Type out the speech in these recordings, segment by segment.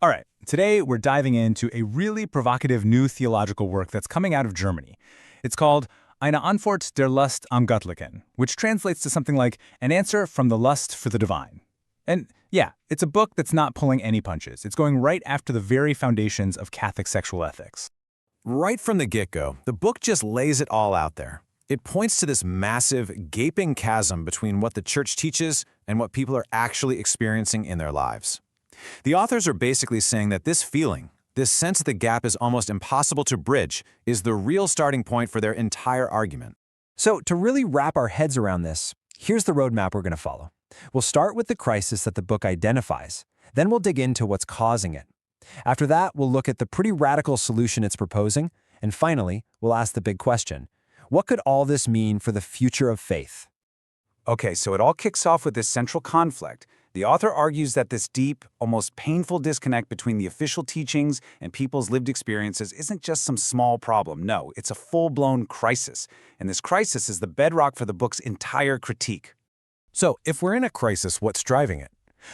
All right, today we're diving into a really provocative new theological work that's coming out of Germany. It's called Eine Antwort der Lust am Göttlichen, which translates to something like an answer from the lust for the divine. And yeah, it's a book that's not pulling any punches. It's going right after the very foundations of Catholic sexual ethics. Right from the get-go, the book just lays it all out there. It points to this massive, gaping chasm between what the church teaches and what people are actually experiencing in their lives. The authors are basically saying that this feeling, this sense that the gap is almost impossible to bridge, is the real starting point for their entire argument. So to really wrap our heads around this, here's the roadmap we're going to follow. We'll start with the crisis that the book identifies. Then we'll dig into what's causing it. After that, we'll look at the pretty radical solution it's proposing. And finally, we'll ask the big question. What could all this mean for the future of faith? Okay, so it all kicks off with this central conflict. The author argues that this deep, almost painful disconnect between the official teachings and people's lived experiences isn't just some small problem. No, it's a full-blown crisis. And this crisis is the bedrock for the book's entire critique. So, if we're in a crisis, what's driving it?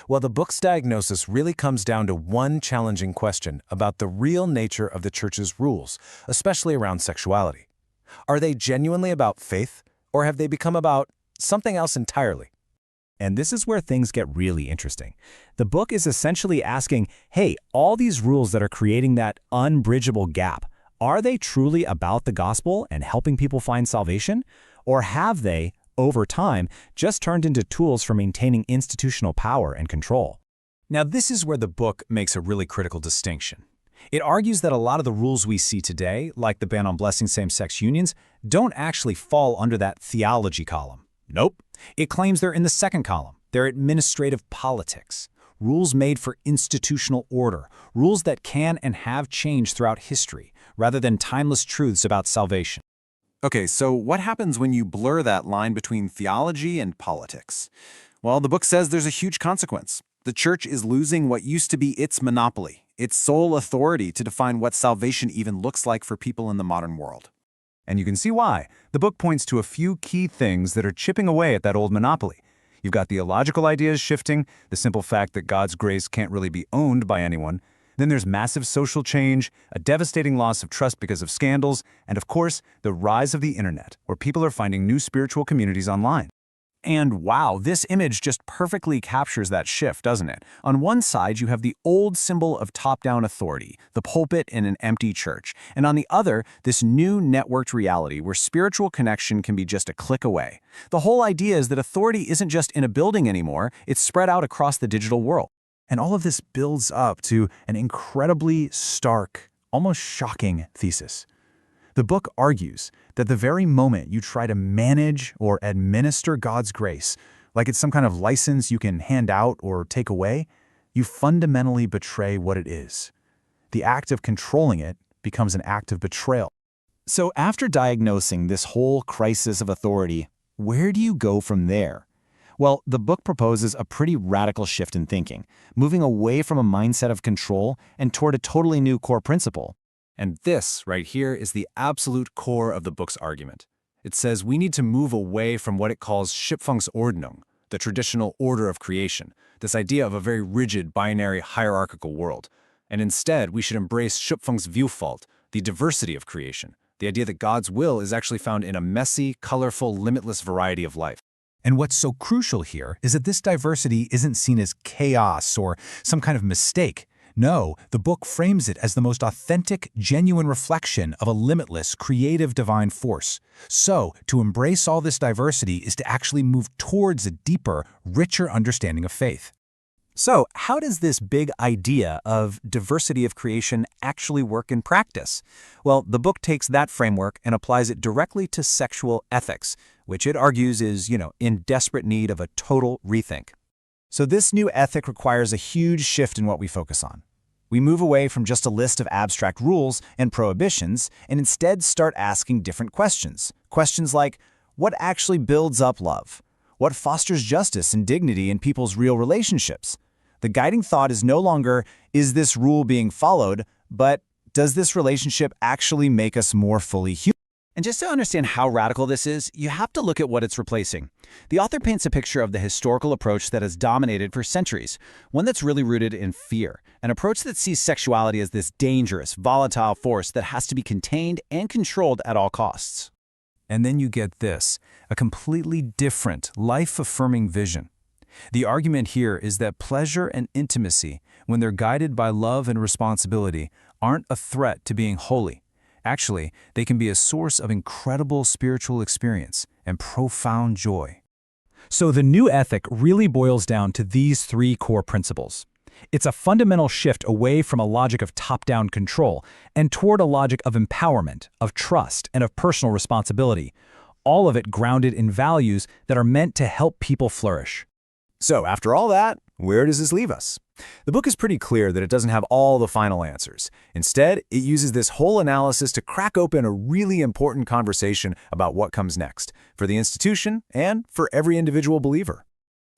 Well, the book's diagnosis really comes down to one challenging question about the real nature of the church's rules, especially around sexuality. Are they genuinely about faith, or have they become about something else entirely? And this is where things get really interesting. The book is essentially asking, hey, all these rules that are creating that unbridgeable gap, are they truly about the gospel and helping people find salvation? Or have they, over time, just turned into tools for maintaining institutional power and control? Now, this is where the book makes a really critical distinction. It argues that a lot of the rules we see today, like the ban on blessing same-sex unions, don't actually fall under that theology column. Nope. It claims they're in the second column. They're administrative politics. Rules made for institutional order. Rules that can and have changed throughout history, rather than timeless truths about salvation. Okay, so what happens when you blur that line between theology and politics? Well, the book says there's a huge consequence. The church is losing what used to be its monopoly, its sole authority to define what salvation even looks like for people in the modern world. And you can see why. The book points to a few key things that are chipping away at that old monopoly. You've got theological ideas shifting, the simple fact that God's grace can't really be owned by anyone. Then there's massive social change, a devastating loss of trust because of scandals, and of course, the rise of the internet, where people are finding new spiritual communities online. And wow, this image just perfectly captures that shift, doesn't it? On one side, you have the old symbol of top-down authority, the pulpit in an empty church. And on the other, this new networked reality where spiritual connection can be just a click away. The whole idea is that authority isn't just in a building anymore, it's spread out across the digital world. And all of this builds up to an incredibly stark, almost shocking thesis. The book argues that the very moment you try to manage or administer God's grace, like it's some kind of license you can hand out or take away, you fundamentally betray what it is. The act of controlling it becomes an act of betrayal. So after diagnosing this whole crisis of authority, where do you go from there? Well, the book proposes a pretty radical shift in thinking, moving away from a mindset of control and toward a totally new core principle. And this, right here, is the absolute core of the book's argument. It says we need to move away from what it calls Schöpfungsordnung, the traditional order of creation, this idea of a very rigid, binary, hierarchical world. And instead, we should embrace Schöpfungsvielfalt, the diversity of creation, the idea that God's will is actually found in a messy, colorful, limitless variety of life. And what's so crucial here is that this diversity isn't seen as chaos or some kind of mistake. No, the book frames it as the most authentic, genuine reflection of a limitless, creative divine force. So, to embrace all this diversity is to actually move towards a deeper, richer understanding of faith. So, how does this big idea of diversity of creation actually work in practice? Well, the book takes that framework and applies it directly to sexual ethics, which it argues is, in desperate need of a total rethink. So this new ethic requires a huge shift in what we focus on. We move away from just a list of abstract rules and prohibitions and instead start asking different questions. Questions like, what actually builds up love? What fosters justice and dignity in people's real relationships? The guiding thought is no longer, is this rule being followed, but does this relationship actually make us more fully human? And just to understand how radical this is, you have to look at what it's replacing. The author paints a picture of the historical approach that has dominated for centuries, one that's really rooted in fear, an approach that sees sexuality as this dangerous, volatile force that has to be contained and controlled at all costs. And then you get this, a completely different, life-affirming vision. The argument here is that pleasure and intimacy, when they're guided by love and responsibility, aren't a threat to being holy. Actually, they can be a source of incredible spiritual experience and profound joy. So the new ethic really boils down to these three core principles. It's a fundamental shift away from a logic of top-down control and toward a logic of empowerment, of trust, and of personal responsibility, all of it grounded in values that are meant to help people flourish. So after all that, where does this leave us? The book is pretty clear that it doesn't have all the final answers. Instead, it uses this whole analysis to crack open a really important conversation about what comes next, for the institution and for every individual believer.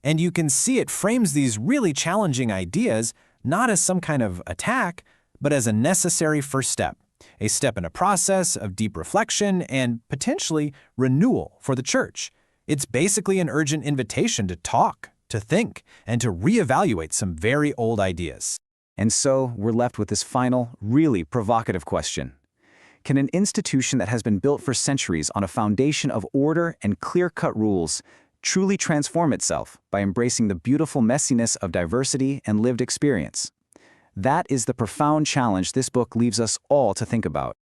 And you can see it frames these really challenging ideas not as some kind of attack, but as a necessary first step, a step in a process of deep reflection and potentially renewal for the church. It's basically an urgent invitation to talk, to think, and to reevaluate some very old ideas. And so we're left with this final, really provocative question. Can an institution that has been built for centuries on a foundation of order and clear-cut rules truly transform itself by embracing the beautiful messiness of diversity and lived experience? That is the profound challenge this book leaves us all to think about.